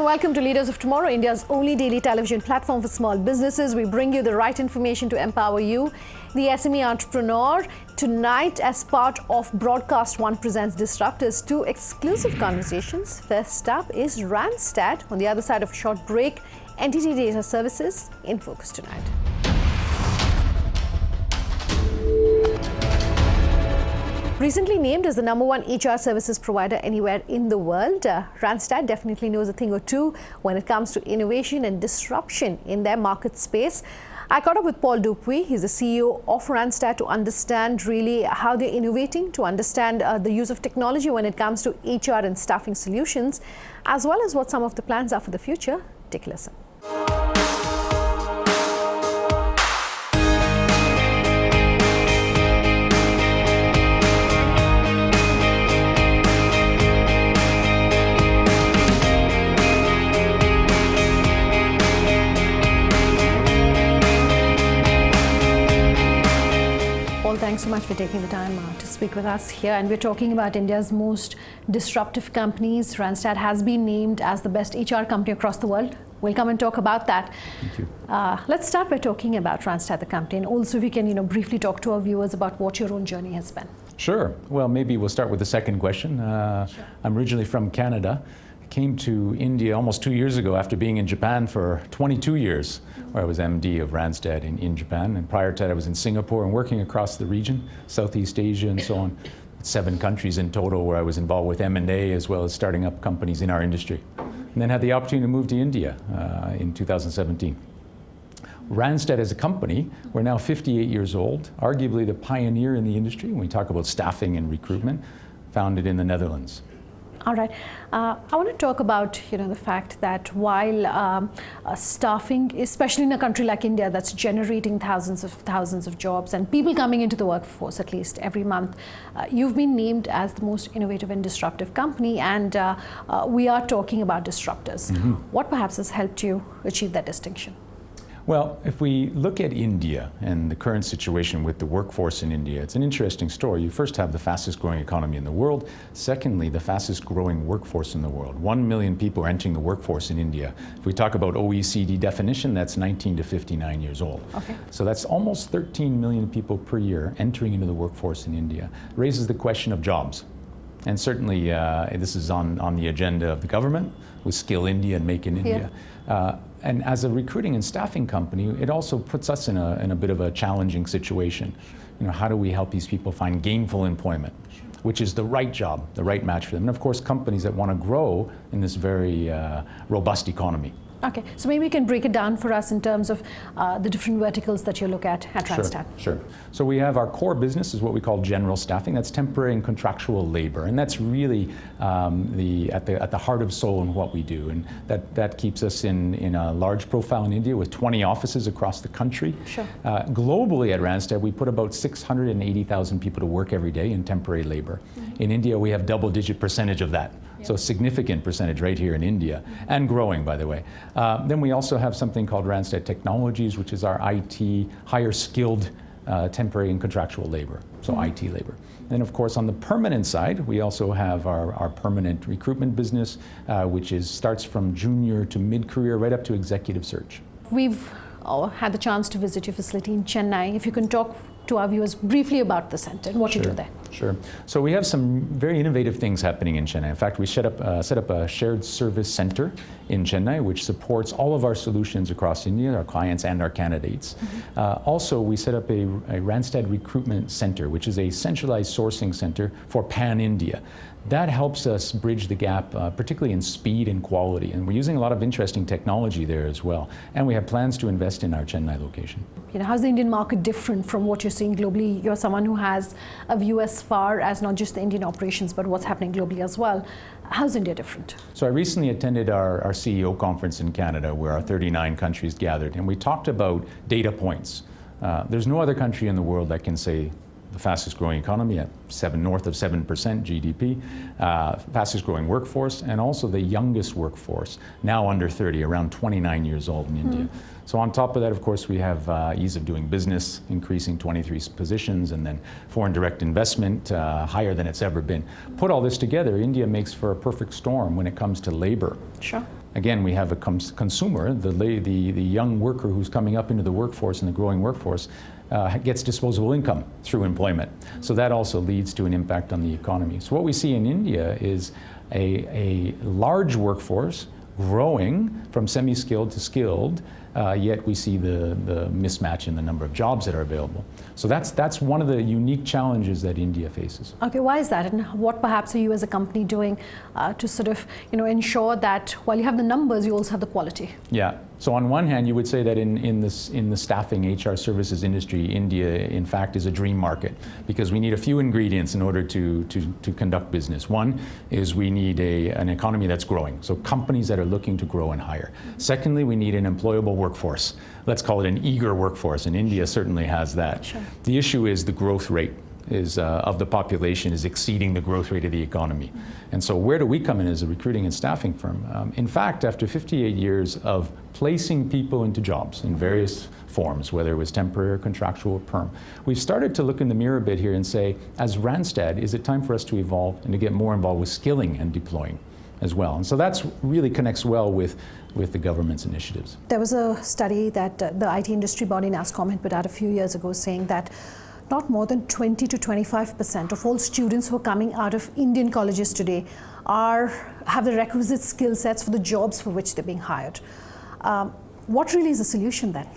welcome to Leaders of Tomorrow, India's only daily television platform for small businesses. We bring you the right information to empower you, the SME entrepreneur. Tonight, as part of Broadcast1 presents Disruptors, two exclusive conversations. First up is Randstad. On the other side of a short break, entity data services in focus tonight. Recently named as the #1 HR services provider anywhere in the world, Randstad definitely knows a thing or two when it comes to innovation and disruption in their market space. I caught up with Paul Dupuis. He's the CEO of Randstad to understand really how they're innovating, to understand the use of technology when it comes to HR and staffing solutions, as well as what some of the plans are for the future. Take a listen. Thanks so much for taking the time to speak with us here. And we're talking about India's most disruptive companies. Randstad has been named as the best HR company across the world. We'll come and talk about that. Thank you. Let's start by talking about Randstad, the company, and also if we can, briefly talk to our viewers about what your own journey has been. Sure. Well, maybe we'll start with the second question. Sure. I'm originally from Canada. I came to India almost 2 years ago after being in Japan for 22 years, where I was MD of Randstad in Japan. And prior to that, I was in Singapore and working across the region, Southeast Asia and so on. 7 countries in total where I was involved with M&A as well as starting up companies in our industry. And then had the opportunity to move to India in 2017. Randstad as a company, we're now 58 years old, arguably the pioneer in the industry when we talk about staffing and recruitment, founded in the Netherlands. All right. I want to talk about, the fact that while staffing, especially in a country like India that's generating thousands of jobs and people coming into the workforce at least every month, you've been named as the most innovative and disruptive company, and we are talking about disruptors. Mm-hmm. What perhaps has helped you achieve that distinction? Well, if we look at India and the current situation with the workforce in India, it's an interesting story. You first have the fastest growing economy in the world. Secondly, the fastest growing workforce in the world. 1 million people are entering the workforce in India. If we talk about OECD definition, that's 19 to 59 years old. Okay. So that's almost 13 million people per year entering into the workforce in India. Raises the question of jobs. And certainly this is on the agenda of the government with Skill India and Make in India. Yeah. And as a recruiting and staffing company, it also puts us in a bit of a challenging situation. How do we help these people find gainful employment, which is the right job, the right match for them? And of course, companies that want to grow in this very robust economy. Okay, so maybe you can break it down for us in terms of the different verticals that you look at Randstad. Sure. So we have our core business is what we call general staffing. That's temporary and contractual labor, and that's really at the heart of soul in what we do. And that keeps us in a large profile in India with 20 offices across the country. Sure. Globally at Randstad, we put about 680,000 people to work every day in temporary labor. Mm-hmm. In India, we have double-digit percentage of that. So a significant percentage right here in India, and growing, by the way. Then we also have something called Randstad Technologies, which is our IT, higher skilled temporary and contractual labor, so mm-hmm. IT labor. And of course, on the permanent side, we also have our permanent recruitment business, which starts from junior to mid-career, right up to executive search. We've had the chance to visit your facility in Chennai. If you can talk to our viewers briefly about the center and what you do there. Sure. So we have some very innovative things happening in Chennai. In fact, we set up a shared service center in Chennai, which supports all of our solutions across India, our clients and our candidates. Mm-hmm. Also, we set up a Randstad Recruitment Center, which is a centralized sourcing center for pan-India. That helps us bridge the gap, particularly in speed and quality. And we're using a lot of interesting technology there as well. And we have plans to invest in our Chennai location. How's the Indian market different from what you're seeing globally? You're someone who has a view as far as not just the Indian operations, but what's happening globally as well. How's India different? So I recently attended our CEO conference in Canada, where our 39 countries gathered, and we talked about data points. There's no other country in the world that can say the fastest growing economy at north of 7% GDP, fastest growing workforce, and also the youngest workforce, now under 30, around 29 years old in India. So on top of that, of course, we have ease of doing business, increasing 23 positions, and then foreign direct investment, higher than it's ever been. Put all this together, India makes for a perfect storm when it comes to labor. Sure. again, we have a consumer, the young worker who's coming up into the workforce and the growing workforce gets disposable income through employment. So that also leads to an impact on the economy. So what we see in India is a large workforce growing from semi-skilled to skilled, yet we see the mismatch in the number of jobs that are available. So that's one of the unique challenges that India faces. Okay, why is that, and what perhaps are you as a company doing to sort of ensure that while you have the numbers, you also have the quality? Yeah. So on one hand, you would say that in the staffing HR services industry, India, in fact, is a dream market because we need a few ingredients in order to conduct business. One is we need an economy that's growing, so companies that are looking to grow and hire. Secondly, we need an employable workforce. Let's call it an eager workforce, and India certainly has that. Sure. The issue is the growth rate of the population is exceeding the growth rate of the economy. And so where do we come in as a recruiting and staffing firm? In fact, after 58 years of placing people into jobs in various forms, whether it was temporary or contractual or perm, we've started to look in the mirror a bit here and say, as Randstad, is it time for us to evolve and to get more involved with skilling and deploying as well? And so that's really connects well with the government's initiatives. There was a study that the IT industry body NASSCOM had put out a few years ago saying that not more than 20 to 25% of all students who are coming out of Indian colleges today have the requisite skill sets for the jobs for which they're being hired. What really is the solution then?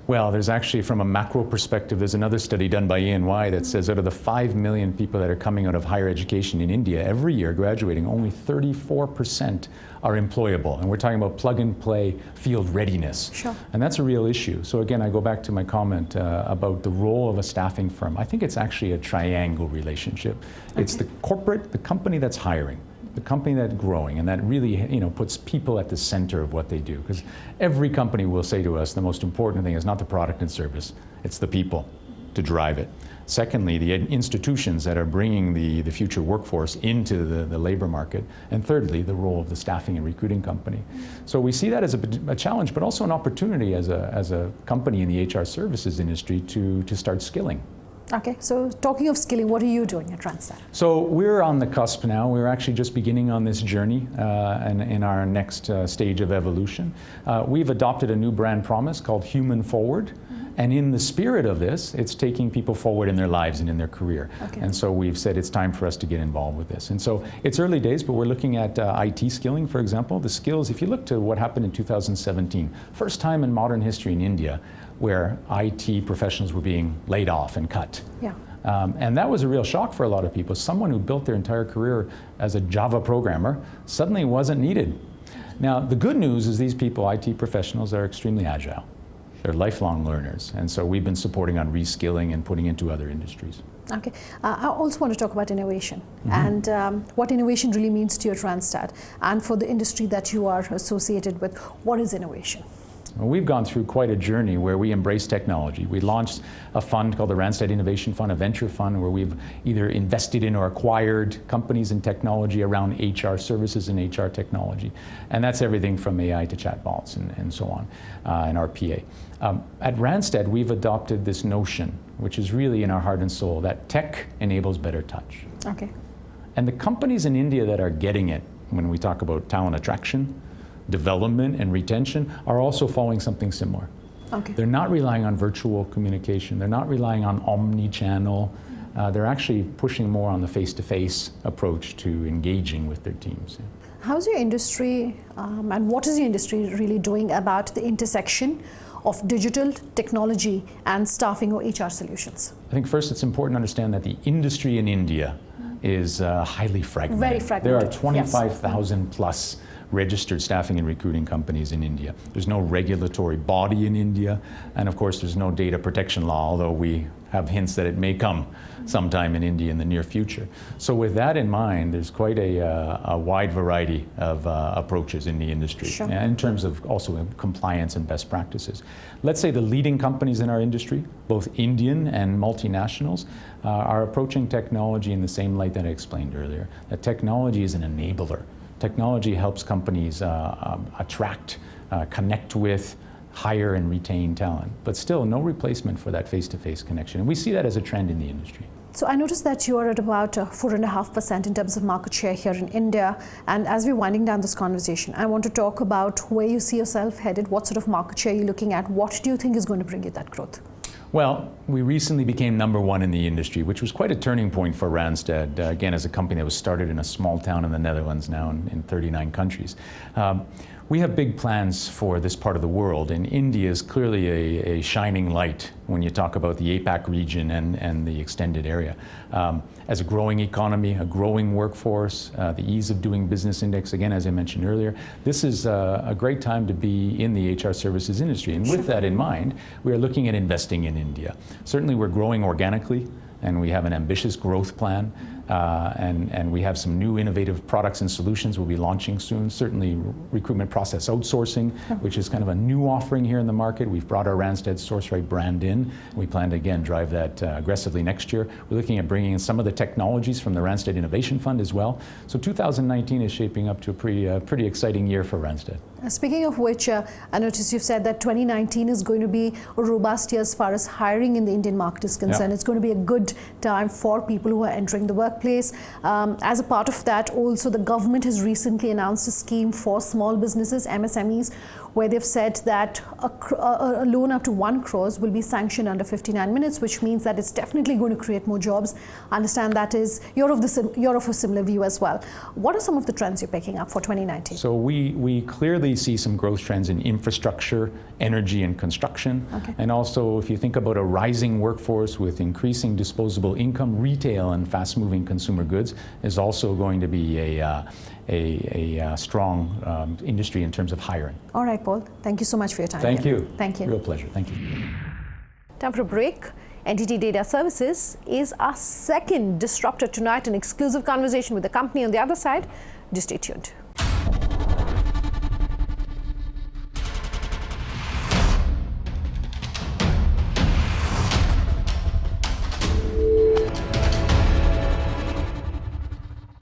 Well, there's actually, from a macro perspective, there's another study done by E&Y that says out of the 5 million people that are coming out of higher education in India every year graduating, only 34% are employable. And we're talking about plug and play field readiness. Sure. And that's a real issue. So again, I go back to my comment about the role of a staffing firm. I think it's actually a triangle relationship. Okay. It's the corporate, the company that's hiring, the company that's growing, and that really puts people at the center of what they do. Because every company will say to us the most important thing is not the product and service, it's the people to drive it. Secondly, the institutions that are bringing the future workforce into the labor market. And thirdly, the role of the staffing and recruiting company. So we see that as a challenge, but also an opportunity as a company in the HR services industry to start skilling. Okay, so talking of skilling, what are you doing at Randstad? So we're on the cusp now. We're actually just beginning on this journey and in our next stage of evolution. We've adopted a new brand promise called Human Forward. And in the spirit of this, it's taking people forward in their lives and in their career. Okay. And so we've said it's time for us to get involved with this. And so it's early days, but we're looking at IT skilling, for example. The skills, if you look to what happened in 2017, first time in modern history in India where IT professionals were being laid off and cut. Yeah. And that was a real shock for a lot of people. Someone who built their entire career as a Java programmer suddenly wasn't needed. Now, the good news is these people, IT professionals, are extremely agile. They're lifelong learners, and so we've been supporting on reskilling and putting into other industries. Okay. I also want to talk about innovation and what innovation really means to you at Randstad, and for the industry that you are associated with, what is innovation? Well, we've gone through quite a journey where we embrace technology. We launched a fund called the Randstad Innovation Fund, a venture fund, where we've either invested in or acquired companies in technology around HR services and HR technology. And that's everything from AI to chatbots and so on, and RPA. At Randstad, we've adopted this notion, which is really in our heart and soul, that tech enables better touch. Okay. And the companies in India that are getting it, when we talk about talent attraction, development and retention, are also following something similar. Okay. They're not relying on virtual communication. They're not relying on omni-channel. They're actually pushing more on the face-to-face approach to engaging with their teams. How's your industry and what is your industry really doing about the intersection of digital technology and staffing or HR solutions? I think first it's important to understand that the industry in India is highly fragmented. Very fragmented. There are 25,000 plus registered staffing and recruiting companies in India. There's no regulatory body in India, and of course there's no data protection law, although we have hints that it may come sometime in India in the near future. So with that in mind, there's quite a wide variety of approaches in the industry, sure, in terms of also compliance and best practices. Let's say the leading companies in our industry, both Indian and multinationals, are approaching technology in the same light that I explained earlier, that technology is an enabler. Technology helps companies attract, connect with, hire and retain talent, but still no replacement for that face-to-face connection. And we see that as a trend in the industry. So I noticed that you are at about 4.5% in terms of market share here in India. And as we're winding down this conversation, I want to talk about where you see yourself headed, what sort of market share you're looking at, what do you think is going to bring you that growth? Well, we recently became #1 in the industry, which was quite a turning point for Randstad, again, as a company that was started in a small town in the Netherlands, now in 39 countries. We have big plans for this part of the world, and India is clearly a shining light when you talk about the APAC region and the extended area. As a growing economy, a growing workforce, the ease of doing business index, again, as I mentioned earlier, this is a great time to be in the HR services industry. And with that in mind, we are looking at investing in India. Certainly we're growing organically, and we have an ambitious growth plan, and we have some new innovative products and solutions we'll be launching soon. Certainly recruitment process outsourcing, which is kind of a new offering here in the market. We've brought our Randstad SourceRight brand in. We plan to again drive that aggressively next year. We're looking at bringing in some of the technologies from the Randstad Innovation Fund as well. So 2019 is shaping up to a pretty exciting year for Randstad. Speaking of which, I noticed you've said that 2019 is going to be a robust year as far as hiring in the Indian market is concerned. It's going to be a good time for people who are entering the workplace. As a part of that, also the government has recently announced a scheme for small businesses, MSMEs, where they've said that a loan up to 1 crore will be sanctioned under 59 minutes, which means that it's definitely going to create more jobs. I understand that is you're of a similar view as well. What are some of the trends you're picking up for 2019? So we clearly see some growth trends in infrastructure, energy and construction. And also if you think about a rising workforce with increasing disposable income, retail and fast-moving consumer goods is also going to be a strong industry in terms of hiring. All right, Paul. Thank you so much for your time. Thank you. Thank you. Real pleasure. Thank you. Time for a break. NTT Data Services is our second disruptor tonight, an exclusive conversation with the company on the other side. Just stay tuned.